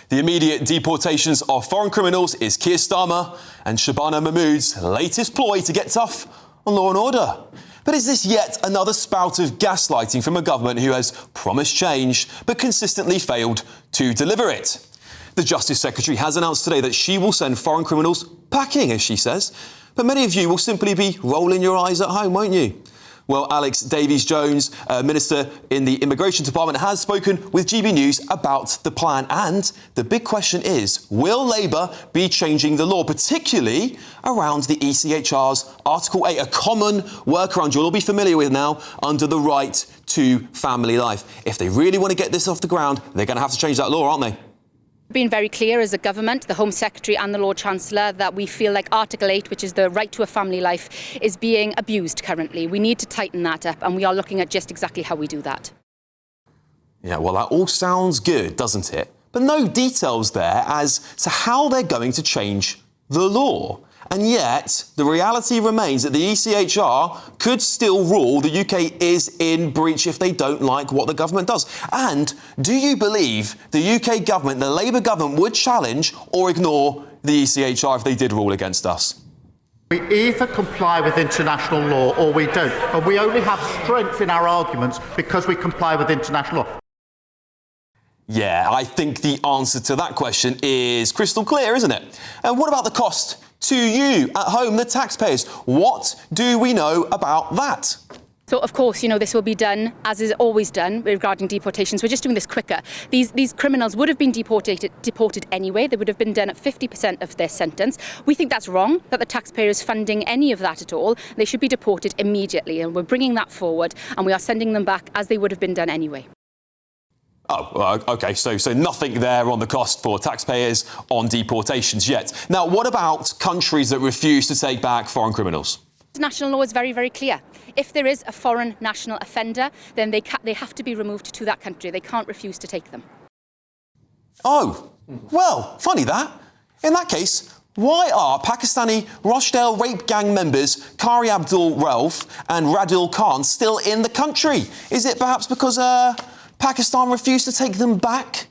The immediate deportations of foreign criminals is Keir Starmer and Shabana Mahmood's latest ploy to get tough on law and order. But is this yet another spout of gaslighting from a government who has promised change but consistently failed to deliver it? The Justice Secretary has announced today that she will send foreign criminals packing, as she says. But many of you will simply be rolling your eyes at home, won't you? Well, Alex Davies-Jones, Minister in the Immigration Department, has spoken with GBNews about the plan. And the big question is, will Labour be changing the law, particularly around the ECHR's Article 8, a common workaround you'll all be familiar with now under the right to family life? If they really want to get this off the ground, they're going to have to change that law, aren't they? Been very clear as a government, the Home Secretary and the Lord Chancellor, that we feel like Article 8, which is the right to a family life, is being abused currently. We need to tighten that up, and we are looking at just exactly how we do that. Yeah, well, that all sounds good, doesn't it? But no details there as to how they're going to change the law. And yet, the reality remains that the ECHR could still rule the UK is in breach if they don't like what the government does. And do you believe the UK government, the Labour government, would challenge or ignore the ECHR if they did rule against us? We either comply with international law or we don't. And we only have strength in our arguments because we comply with international law. Yeah, I think the answer to that question is crystal clear, isn't it? And what about the cost to you at home, the taxpayers? What do we know about that? So, of course, this will be done, as is always done, regarding deportations. We're just doing this quicker. These criminals would have been deported anyway. They would have been done at 50% of their sentence. We think that's wrong, that the taxpayer is funding any of that at all. They should be deported immediately, and we're bringing that forward, and we are sending them back as they would have been done anyway. Oh, OK, so nothing there on the cost for taxpayers on deportations yet. Now, what about countries that refuse to take back foreign criminals? National law is very, very clear. If there is a foreign national offender, then they have to be removed to that country. They can't refuse to take them. Oh, well, funny that. In that case, why are Pakistani Rochdale rape gang members Qari Abdul Rauf and Radul Khan still in the country? Is it perhaps because Pakistan refused to take them back?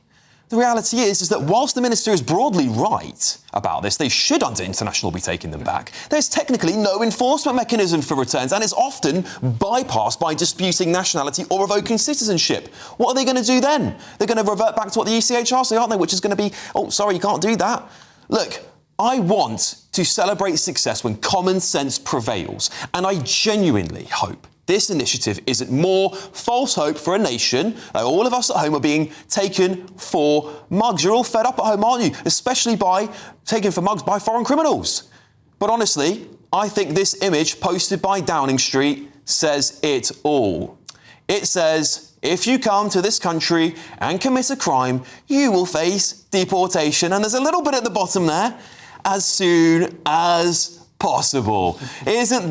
The reality is that whilst the minister is broadly right about this, they should under international be taking them back. There's technically no enforcement mechanism for returns, and it's often bypassed by disputing nationality or revoking citizenship. What are they going to do then? They're going to revert back to what the ECHR say, aren't they? Which is going to be, oh, sorry, you can't do that. Look, I want to celebrate success when common sense prevails, and I genuinely hope this initiative isn't more false hope for a nation. All of us at home are being taken for mugs. You're all fed up at home, aren't you? Especially by taken for mugs by foreign criminals. But honestly, I think this image posted by Downing Street says it all. It says, if you come to this country and commit a crime, you will face deportation. And there's a little bit at the bottom there, as soon as possible. Doesn't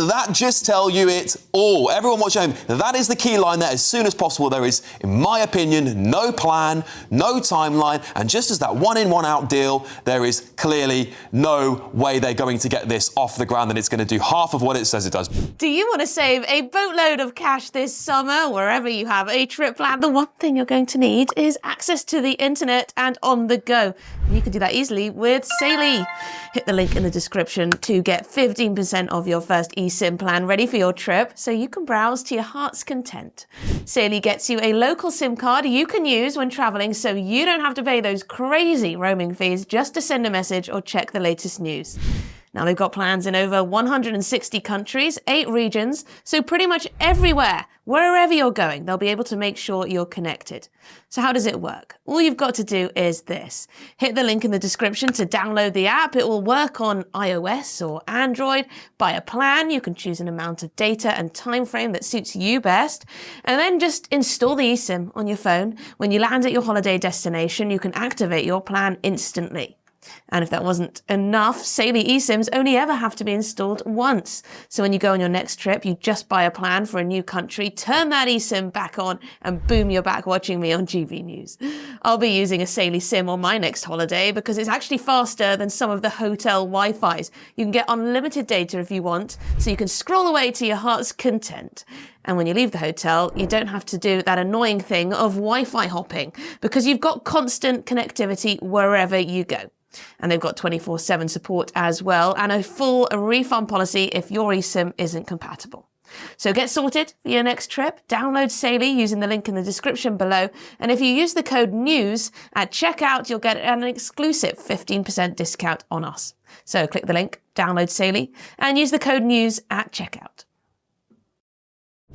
that just tell you it all? Everyone watching home, that is the key line there. As soon as possible. There is, in my opinion, no plan, no timeline, and just as that one in, one out deal, there is clearly no way they're going to get this off the ground, and it's going to do half of what it says it does. Do you want to save a boatload of cash this summer, wherever you have a trip planned? The one thing you're going to need is access to the internet and on the go. And you can do that easily with Saily. Hit the link in the description to get 15% off your first eSIM plan ready for your trip so you can browse to your heart's content. Saily gets you a local SIM card you can use when traveling so you don't have to pay those crazy roaming fees just to send a message or check the latest news. Now, they've got plans in over 160 countries, 8 regions, so pretty much everywhere, wherever you're going, they'll be able to make sure you're connected. So how does it work? All you've got to do is this. Hit the link in the description to download the app. It will work on iOS or Android. Buy a plan. You can choose an amount of data and time frame that suits you best. And then just install the eSIM on your phone. When you land at your holiday destination, you can activate your plan instantly. And if that wasn't enough, Saily eSIMs only ever have to be installed once. So when you go on your next trip, you just buy a plan for a new country, turn that eSIM back on, and boom, you're back watching me on GBNews. I'll be using a Saily SIM on my next holiday because it's actually faster than some of the hotel Wi-Fis. You can get unlimited data if you want, so you can scroll away to your heart's content. And when you leave the hotel, you don't have to do that annoying thing of Wi-Fi hopping because you've got constant connectivity wherever you go. And they've got 24/7 support as well and a full refund policy if your eSIM isn't compatible. So get sorted for your next trip. Download Saily using the link in the description below. And if you use the code NEWS at checkout, you'll get an exclusive 15% discount on us. So click the link, download Saily, and use the code NEWS at checkout.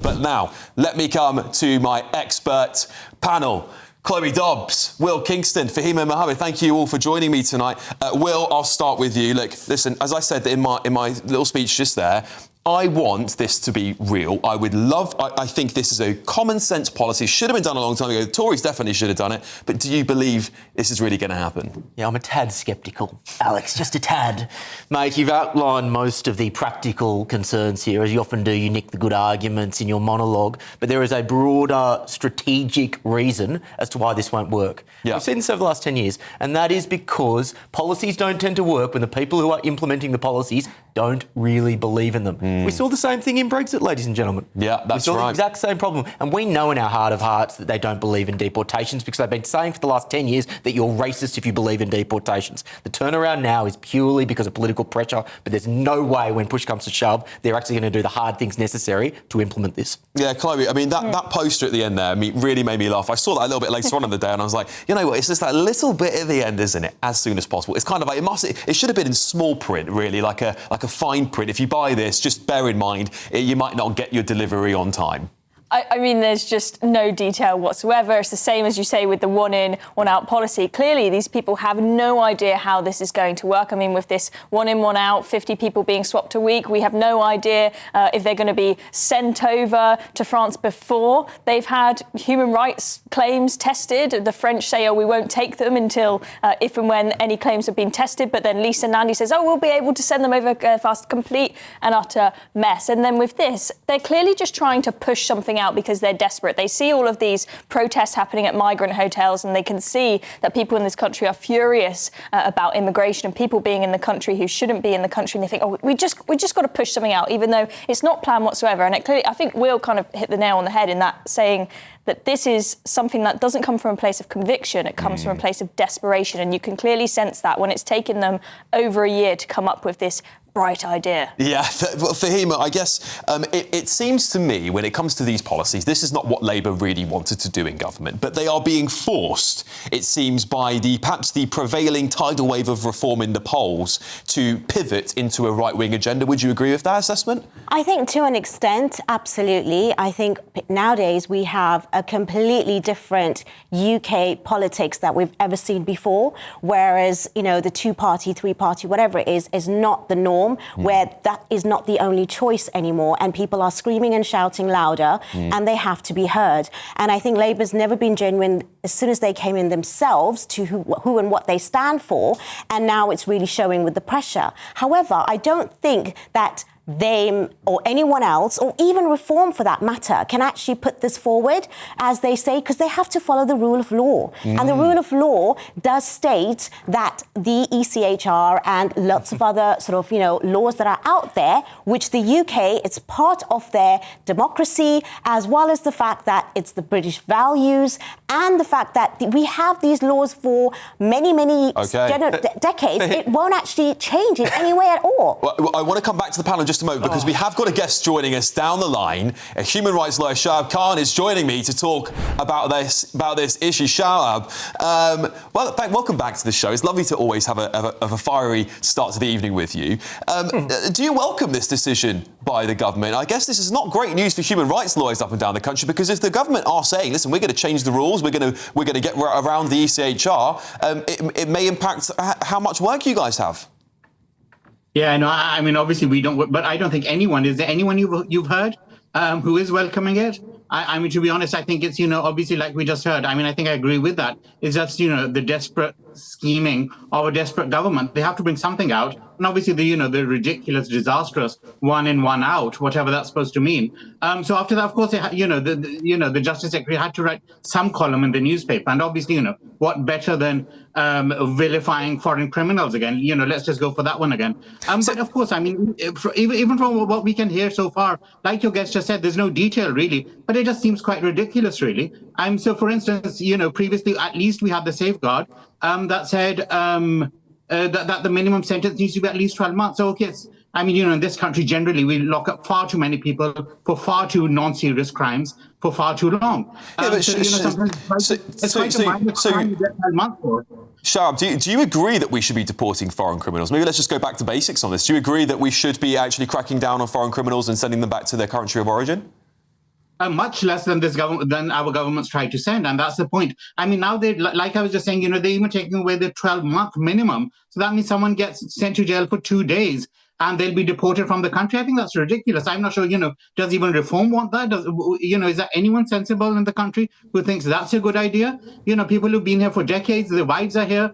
But now, let me come to my expert panel. Chloe Dobbs, Will Kingston, Fahima Mohammed, thank you all for joining me tonight. Will, I'll start with you. Look, listen, as I said in my little speech just there, I want this to be real. I think this is a common sense policy. Should have been done a long time ago. The Tories definitely should have done it. But do you believe this is really going to happen? Yeah, I'm a tad sceptical, Alex, just a tad. Mate, you've outlined most of the practical concerns here. As you often do, you nick the good arguments in your monologue. But there is a broader strategic reason as to why this won't work. Yeah. We've seen this over the last 10 years. And that is because policies don't tend to work when the people who are implementing the policies don't really believe in them. We saw the same thing in Brexit, ladies and gentlemen. Yeah, that's We saw right. the exact same problem. And we know in our heart of hearts that they don't believe in deportations because they've been saying for the last 10 years that you're racist if you believe in deportations. The turnaround now is purely because of political pressure, but there's no way when push comes to shove, they're actually going to do the hard things necessary to implement this. Yeah, Chloe, I mean, that poster at the end there really made me laugh. I saw that a little bit later on in the day and I was like, you know what, it's just that little bit at the end, isn't it? As soon as possible. It's kind of like, it should have been in small print, really, like a fine print. If you buy this, just bear in mind, you might not get your delivery on time. I mean, there's just no detail whatsoever. It's the same as you say with the one in, one out policy. Clearly, these people have no idea how this is going to work. I mean, with this one in, one out, 50 people being swapped a week, we have no idea if they're going to be sent over to France before they've had human rights claims tested. The French say, oh, we won't take them until if and when any claims have been tested. But then Lisa Nandy says, oh, we'll be able to send them over fast. Complete and utter mess. And then with this, they're clearly just trying to push something out because they're desperate. They see all of these protests happening at migrant hotels and they can see that people in this country are furious about immigration and people being in the country who shouldn't be in the country, and they think, oh, we just got to push something out, even though it's not planned whatsoever. And it clearly, I think Will kind of hit the nail on the head in that, saying that this is something that doesn't come from a place of conviction, it comes from a place of desperation, and you can clearly sense that when it's taken them over a year to come up with this bright idea. Yeah, Fahima, I guess it seems to me when it comes to these policies, this is not what Labour really wanted to do in government, but they are being forced, it seems, by perhaps the prevailing tidal wave of reform in the polls to pivot into a right-wing agenda. Would you agree with that assessment? I think to an extent, absolutely. I think nowadays we have a completely different UK politics that we've ever seen before, whereas, you know, the two-party, three-party, whatever it is not the norm. Where that is not the only choice anymore, and people are screaming and shouting louder, and they have to be heard. And I think Labour's never been genuine as soon as they came in themselves to who and what they stand for, and now it's really showing with the pressure. However, I don't think that they or anyone else, or even Reform for that matter, can actually put this forward, as they say, because they have to follow the rule of law. And the rule of law does state that the ECHR and lots of other sort of, you know, laws that are out there, which the UK, it's part of their democracy, as well as the fact that it's the British values and the fact that we have these laws for many, many decades. It won't actually change in any way at all. Well, I want to come back to the panel in just a moment because we have got a guest joining us down the line. A human rights lawyer, Shahab Khan, is joining me to talk about this issue. Shahab, welcome back to the show. It's lovely to always have a fiery start to the evening with you. Do you welcome this decision by the government? I guess this is not great news for human rights lawyers up and down the country, because if the government are saying, listen, we're going to change the rules, we're going to get around the ECHR, it may impact how much work you guys have. Yeah, no, I mean, obviously we don't, but I don't think is there anyone you've heard who is welcoming it? I mean, to be honest, I think it's, obviously like we just heard, I mean, I think I agree with that. It's just, the desperate scheming of a desperate government. They have to bring something out. And obviously, the ridiculous, disastrous one in, one out, whatever that's supposed to mean. So after that, of course, the Justice Secretary had to write some column in the newspaper. And obviously, what better than vilifying foreign criminals again? Let's just go for that one again. But of course, I mean, even from what we can hear so far, like your guest just said, there's no detail really, but it just seems quite ridiculous, really. So, for instance, previously, at least we had the safeguard that said that the minimum sentence needs to be at least 12 months. So, okay, in this country, generally, we lock up far too many people for far too non-serious crimes for far too long. Shahab, do you agree that we should be deporting foreign criminals? Maybe let's just go back to basics on this. Do you agree that we should be actually cracking down on foreign criminals and sending them back to their country of origin? Much less than than our governments try to send, and that's the point. I mean, now they, like I was just saying, they're even taking away the 12-month minimum. So that means someone gets sent to jail for 2 days and they'll be deported from the country. I think that's ridiculous. I'm not sure, does even Reform want that? Is there anyone sensible in the country who thinks that's a good idea? People who've been here for decades, their wives are here,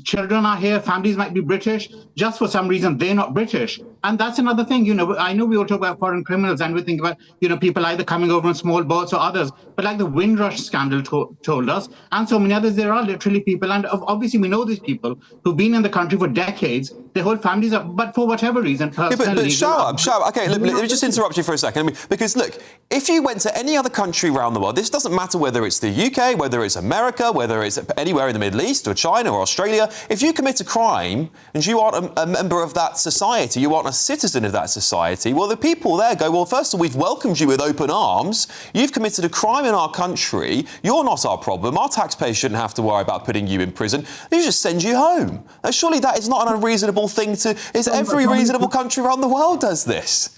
children are here, families might be British, just for some reason they're not British. And that's another thing, I know we all talk about foreign criminals and we think about, people either coming over on small boats or others, but like the Windrush scandal told us, and so many others, there are literally people, and obviously we know these people who've been in the country for decades, their whole families are, but for whatever reason, personally... Shahab, okay, let me just interrupt you for a second, because look, if you went to any other country around the world, this doesn't matter whether it's the UK, whether it's America, whether it's anywhere in the Middle East or China or Australia, if you commit a crime and you aren't a member of that society, you aren't a citizen of that society, well, the people there go, well, first of all, we've welcomed you with open arms. You've committed a crime in our country. You're not our problem. Our taxpayers shouldn't have to worry about putting you in prison. They just send you home. Now, surely that is not an unreasonable thing to... Every reasonable country around the world does this.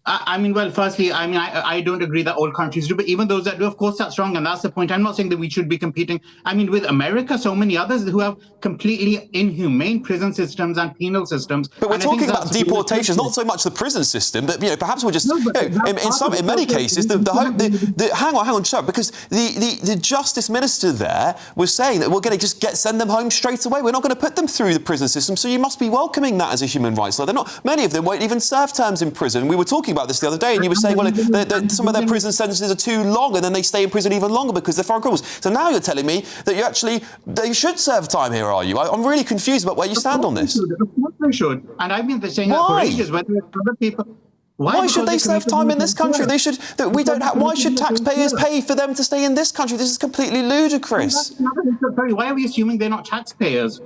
Well, firstly, I don't agree that all countries do, but even those that do, of course, that's wrong, and that's the point. I'm not saying that we should be competing. With America, so many others who have completely inhumane prison systems and penal systems. But we're talking about deportations, not so much the prison system, but perhaps we're just in many cases hang on, Shahab, because the Justice Minister there was saying that we're going to just send them home straight away. We're not going to put them through the prison system, so you must be welcoming that as a human rights law. Many of them won't even serve terms in prison. We were talking about this the other day, and you were saying, well, some of their prison sentences are too long, and then they stay in prison even longer because they're foreign criminals. So now you're telling me that they should serve time here, are you? I'm really confused about where you stand on this. Of course they should. And I've been saying that for ages, whether it's other people... Why should they serve time in this country? They should. Why should taxpayers pay for them to stay in this country? This is completely ludicrous. Why are we assuming they're not taxpayers?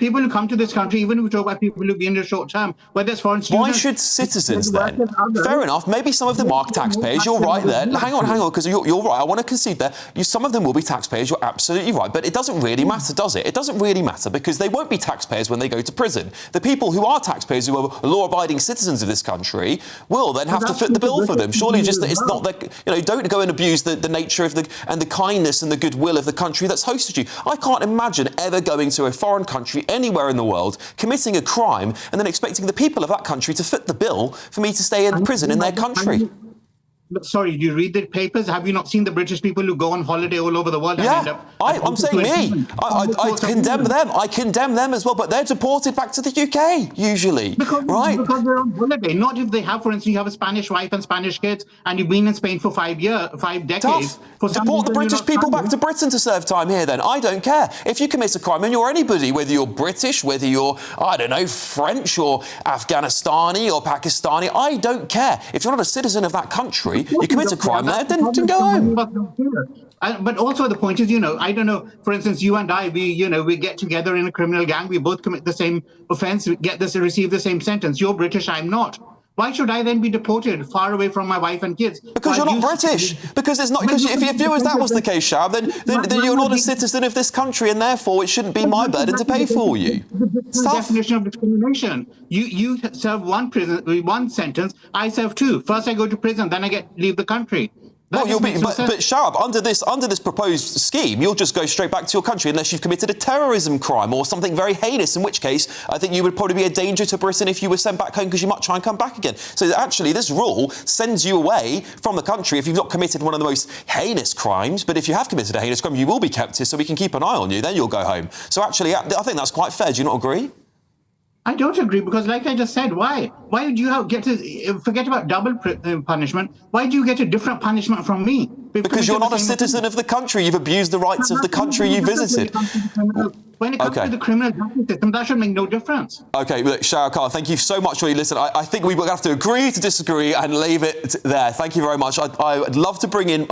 People who come to this country, even if we talk about people who've been here short term, whether it's foreign students... Why should citizens then? Fair enough, maybe some of them are taxpayers, you're right there. Hang on, because you're right, I want to concede there. Some of them will be taxpayers, you're absolutely right, but it doesn't really matter, does it? It doesn't really matter, because they won't be taxpayers when they go to prison. The people who are taxpayers, who are law-abiding citizens of this country, will then have to foot the bill for them. Surely just that it's not their... don't go and abuse the nature of the kindness and the goodwill of the country that's hosted you. I can't imagine ever going to a foreign country anywhere in the world, committing a crime, and then expecting the people of that country to foot the bill for me to stay in prison in their country. Sorry, do you read the papers? Have you not seen the British people who go on holiday all over the world? Yeah, and end up I'm saying me. I condemn them. I condemn them as well, but they're deported back to the UK, usually, right? Because they're on holiday. Not if they have, for instance, you have a Spanish wife and Spanish kids, and you've been in Spain for 5 decades. Deport the British people back to Britain to serve time here, then. I don't care. If you commit a crime, and you're anybody, whether you're British, whether you're, French or Afghanistani or Pakistani, I don't care. If you're not a citizen of that country, you commit a crime there, then go home. But also the point is, I don't know, for instance, you and I, we get together in a criminal gang, we both commit the same offence, we receive the same sentence. You're British, I'm not. Why should I then be deported far away from my wife and kids? Because you're not British. Because it's not. Because if that was the case, Shahab, then you're not a citizen of this country, and therefore it shouldn't be my burden to pay for you. It's the definition of discrimination. You serve one sentence, I serve two. First I go to prison, then I leave the country. That Well, makes no sense. but Sharab, under this proposed scheme, you'll just go straight back to your country unless you've committed a terrorism crime or something very heinous, in which case I think you would probably be a danger to Britain if you were sent back home because you might try and come back again. So actually, this rule sends you away from the country if you've not committed one of the most heinous crimes, but if you have committed a heinous crime, you will be kept here so we can keep an eye on you, then you'll go home. So actually, I think that's quite fair. Do you not agree? I don't agree because, like I just said, why? Why do you get to forget about double punishment? Why do you get a different punishment from me? Because you're not a citizen of the country. You've abused the rights of the country you visited. When it comes to the criminal justice system, that should make no difference. OK, look, Shahar Khan, thank you so much for your listen. I think we're going to have to agree to disagree and leave it there. Thank you very much. I'd love to bring in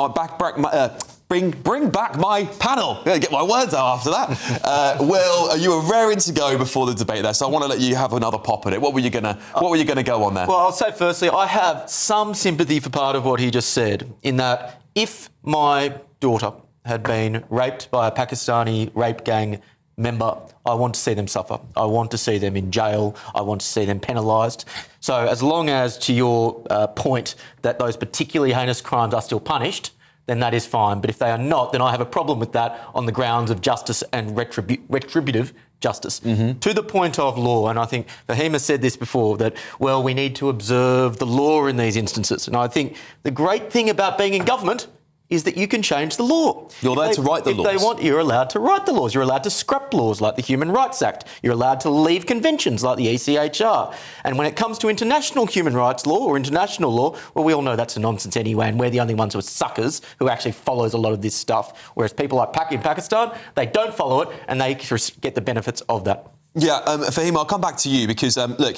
bring back my panel. I'm going to get my words out after that. Will, you were raring to go before the debate there, so I want to let you have another pop at it. What were you going to go on there? Well, I'll say firstly, I have some sympathy for part of what he just said, in that if my daughter had been raped by a Pakistani rape gang member, I want to see them suffer. I want to see them in jail. I want to see them penalised. So as long as, to your point, that those particularly heinous crimes are still punished, then that is fine. But if they are not, then I have a problem with that on the grounds of justice and retributive justice. To the point of law, and I think Fahim has said this before, that, well, we need to observe the law in these instances. And I think the great thing about being in government is that you can change the law. You're there to write the laws. If they want, you're allowed to write the laws. You're allowed to scrap laws like the Human Rights Act. You're allowed to leave conventions like the ECHR. And when it comes to international human rights law or international law, well, we all know that's a nonsense anyway, and we're the only ones who are suckers who actually follows a lot of this stuff. Whereas people like in Pakistan, they don't follow it and they get the benefits of that. Yeah, Fahim, I'll come back to you because, look,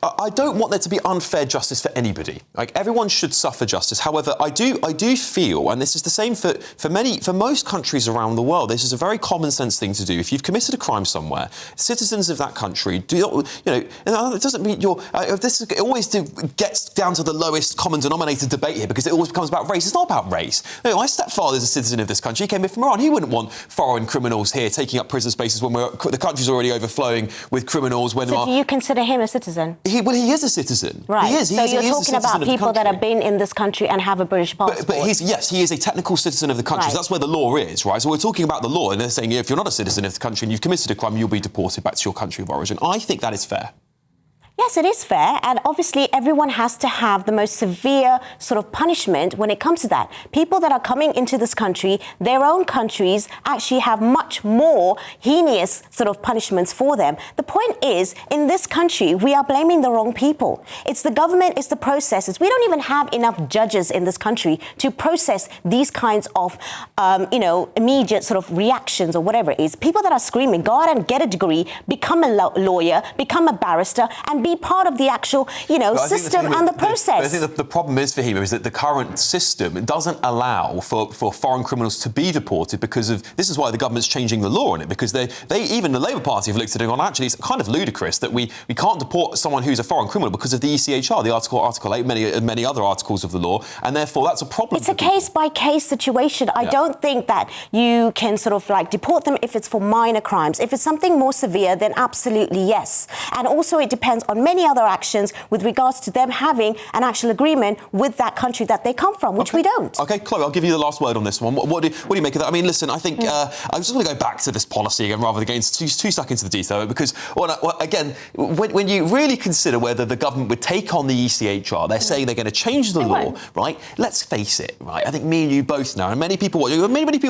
I don't want there to be unfair justice for anybody. Like, everyone should suffer justice. However, I do feel, and this is the same for most countries around the world, this is a very common sense thing to do. If you've committed a crime somewhere, citizens of that country it doesn't mean it always gets down to the lowest common denominator debate here because it always becomes about race. It's not about race. No, my stepfather's a citizen of this country. He came here from Iran. He wouldn't want foreign criminals here taking up prison spaces when the country's already overflowing with criminals. So do you consider him a citizen? He is a citizen. Right. He is. So you're talking about people that have been in this country and have a British passport. But he is a technical citizen of the country. Right. So that's where the law is, right? So we're talking about the law, and they're saying if you're not a citizen of the country and you've committed a crime, you'll be deported back to your country of origin. I think that is fair. Yes, it is fair, and obviously everyone has to have the most severe sort of punishment when it comes to that. People that are coming into this country, their own countries actually have much more heinous sort of punishments for them. The point is, in this country, we are blaming the wrong people. It's the government, it's the processes. We don't even have enough judges in this country to process these kinds of, immediate sort of reactions or whatever it is. People that are screaming, go out and get a degree, become a lawyer, become a barrister, and be part of the actual, system and the process. I think the problem is for him is that the current system doesn't allow for foreign criminals to be deported because of this is why the government's changing the law on it, because they even the Labour Party have looked at it and gone, actually, it's kind of ludicrous that we can't deport someone who's a foreign criminal because of the ECHR, the Article 8, many other articles of the law, and therefore that's a problem. It's a case-by-case situation. Yeah. I don't think that you can sort of deport them if it's for minor crimes. If it's something more severe, then absolutely yes. And also it depends on many other actions with regards to them having an actual agreement with that country that they come from, which we don't. OK, Chloe, I'll give you the last word on this one. What do you make of that? I mean, listen, I think I just want to go back to this policy again rather than getting too stuck into the detail because, again, when you really consider whether the government would take on the ECHR, they're saying they're going to change the law, right? Let's face it, right? I think me and you both know, and many people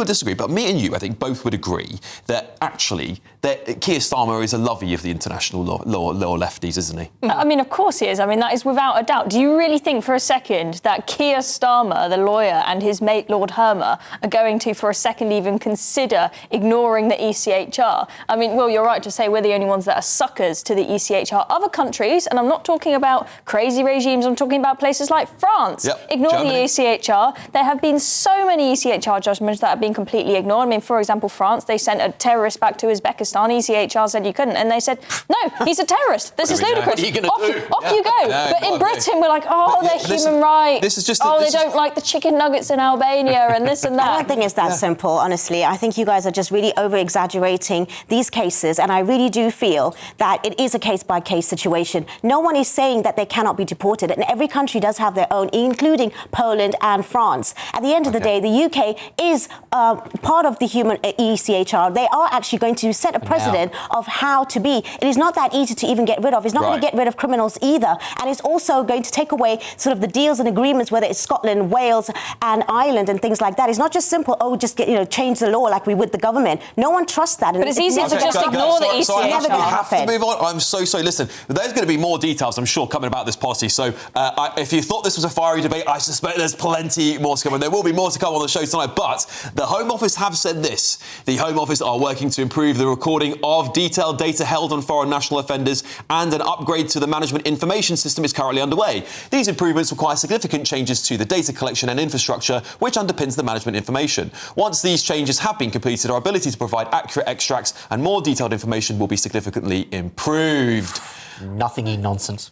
disagree, but me and you, I think, both would agree that actually that Keir Starmer is a lovey of the international law lefties, isn't he? I mean, of course he is. I mean, that is without a doubt. Do you really think for a second that Keir Starmer, the lawyer, and his mate Lord Hermer are going to, for a second, even consider ignoring the ECHR? I mean, well, you're right to say we're the only ones that are suckers to the ECHR. Other countries, and I'm not talking about crazy regimes, I'm talking about places like France, ignore Germany. The ECHR. There have been so many ECHR judgments that have been completely ignored. I mean, for example, France, they sent a terrorist back to Uzbekistan Pakistan, ECHR said you couldn't. And they said, no, he's a terrorist. This is ludicrous. What are you gonna do? Off you go. But in Britain, we're like, they're human rights. This is just they don't like the chicken nuggets in Albania and this and that. I don't think it's that simple, honestly. I think you guys are just really over-exaggerating these cases, and I really do feel that it is a case-by-case situation. No one is saying that they cannot be deported, and every country does have their own, including Poland and France. At the end of the day, the UK is part of the human ECHR. They are actually going to set a precedent of how to be. It is not that easy to even get rid of. It's not going to get rid of criminals either, and it's also going to take away sort of the deals and agreements, whether it's Scotland, Wales, and Ireland, and things like that. It's not just simple. Just change the law like we would the government. No one trusts that. But it's easier to just ignore the ECHR. So I have to move on. I'm so sorry. Listen, there's going to be more details, I'm sure, coming about this policy. So if you thought this was a fiery debate, I suspect there's plenty more to come. And there will be more to come on the show tonight. But the Home Office have said this. The Home Office are working to improve the recording of detailed data held on foreign national offenders, and an upgrade to the management information system is currently underway. These improvements require significant changes to the data collection and infrastructure, which underpins the management information. Once these changes have been completed, our ability to provide accurate extracts and more detailed information will be significantly improved. Nothing-y nonsense.